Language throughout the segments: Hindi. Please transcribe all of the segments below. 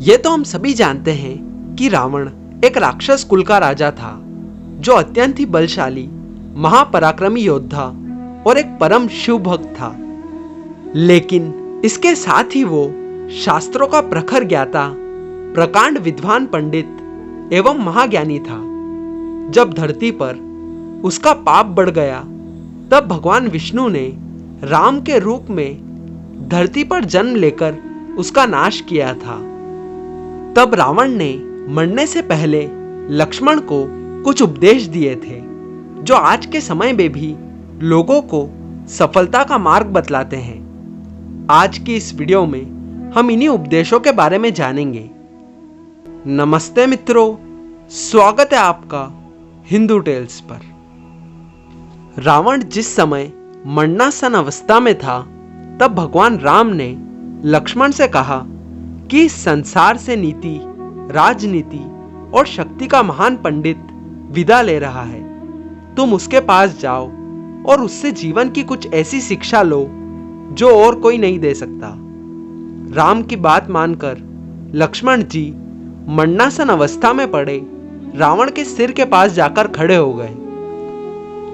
ये तो हम सभी जानते हैं कि रावण एक राक्षस कुल का राजा था जो अत्यंत ही बलशाली, महापराक्रमी योद्धा और एक परम शिव भक्त था। लेकिन इसके साथ ही वो शास्त्रों का प्रखर ज्ञाता, प्रकांड विद्वान पंडित एवं महाज्ञानी था। जब धरती पर उसका पाप बढ़ गया तब भगवान विष्णु ने राम के रूप में धरती पर जन्म लेकर उसका नाश किया था। तब रावण ने मरने से पहले लक्ष्मण को कुछ उपदेश दिए थे जो आज के समय में भी लोगों को सफलता का मार्ग बतलाते हैं। आज की इस वीडियो में हम इन्हीं उपदेशों के बारे में जानेंगे। नमस्ते मित्रों, स्वागत है आपका हिंदू टेल्स पर। रावण जिस समय मरणासन अवस्था में था तब भगवान राम ने लक्ष्मण से कहा कि संसार से नीति, राजनीति और शक्ति का महान पंडित विदा ले रहा है। तुम उसके पास जाओ और उससे जीवन की कुछ ऐसी शिक्षा लो जो और कोई नहीं दे सकता। राम की बात मानकर लक्ष्मण जी मरणासन अवस्था में पड़े रावण के सिर के पास जाकर खड़े हो गए।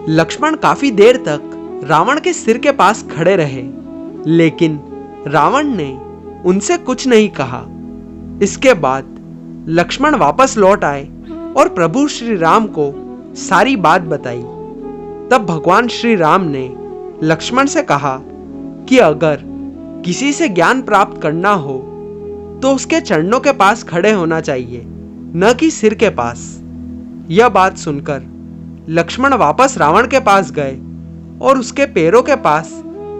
लक्ष्मण काफी देर तक रावण के सिर के पास खड़े रहे, लेकिन रावण ने उनसे कुछ नहीं कहा। इसके बाद लक्ष्मण वापस लौट आए और प्रभु श्री राम को सारी बात बताई। तब भगवान श्री राम ने लक्ष्मण से कहा कि अगर किसी से ज्ञान प्राप्त करना हो तो उसके चरणों के पास खड़े होना चाहिए, न कि सिर के पास। यह बात सुनकर लक्ष्मण वापस रावण के पास गए और उसके पैरों के पास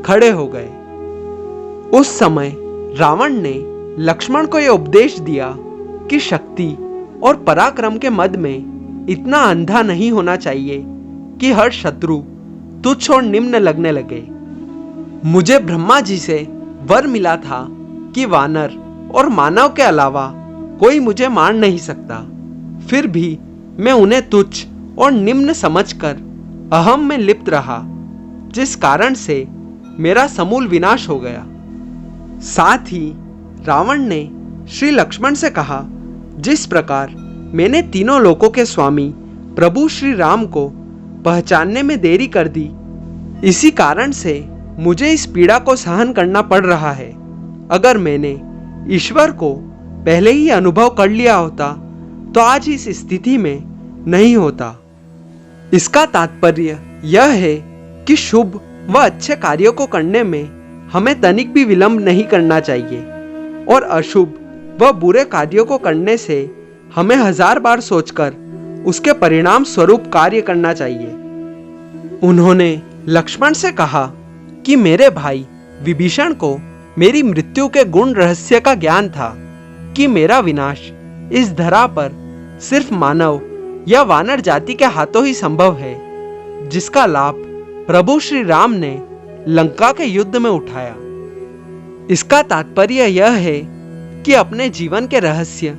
खड़े हो गए। उस समय रावण ने लक्ष्मण को यह उपदेश दिया कि शक्ति और पराक्रम के मद में इतना अंधा नहीं होना चाहिए कि हर शत्रु तुच्छ और निम्न लगने लगे। मुझे ब्रह्मा जी से वर मिला था कि वानर और मानव के अलावा कोई मुझे मार नहीं सकता, फिर भी मैं उन्हें तुच्छ और निम्न समझकर अहम में लिप्त रहा, जिस कारण से मेरा समूल विनाश हो गया। साथ ही रावण ने श्री लक्ष्मण से कहा, जिस प्रकार मैंने तीनों लोकों के स्वामी प्रभु श्री राम को पहचानने में देरी कर दी, इसी कारण से मुझे इस पीड़ा को सहन करना पड़ रहा है। अगर मैंने ईश्वर को पहले ही अनुभव कर लिया होता तो आज इस स्थिति में नहीं होता। इसका तात्पर्य यह है कि शुभ व अच्छे कार्यों को करने में हमें तनिक भी विलंब नहीं करना चाहिए और अशुभ व बुरे कार्यों को करने से हमें 1000 बार सोचकर उसके परिणाम स्वरूप कार्य करना चाहिए। उन्होंने लक्ष्मण से कहा कि मेरे भाई विभीषण को मेरी मृत्यु के गुण रहस्य का ज्ञान था कि मेरा विनाश इस धरा पर सिर्फ मानव या वानर जाति के हाथों ही संभव है, जिसका लाभ प्रभु श्री राम ने लंका के युद्ध में उठाया। इसका तात्पर्य यह है कि अपने जीवन के रहस्य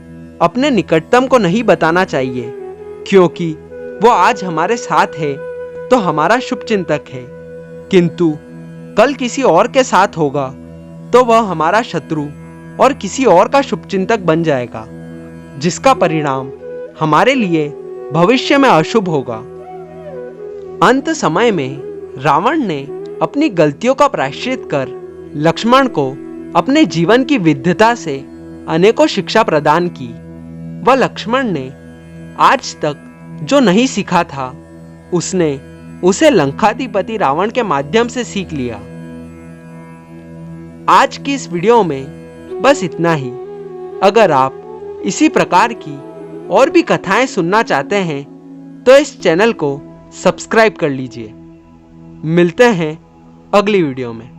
अपने निकटतम को नहीं बताना चाहिए, क्योंकि वो आज हमारे साथ है तो हमारा शुभ चिंतक है, किंतु कल किसी और के साथ होगा तो वह हमारा शत्रु और किसी और का शुभचिंतक बन जाएगा, जिसका परिणाम हमारे लिए भविष्य में अशुभ होगा। अंत समय में रावण ने अपनी गलतियों का प्रायश्चित कर लक्ष्मण को अपने जीवन की विद्वता से अनेकों शिक्षा प्रदान की। वह लक्ष्मण ने आज तक जो नहीं सीखा था उसने उसे लंकाधिपति रावण के माध्यम से सीख लिया। आज की इस वीडियो में बस इतना ही। अगर आप इसी प्रकार की और भी कथाएं सुनना चाहते हैं तो इस चैनल को सब्सक्राइब कर लीजिए। मिलते हैं अगली वीडियो में।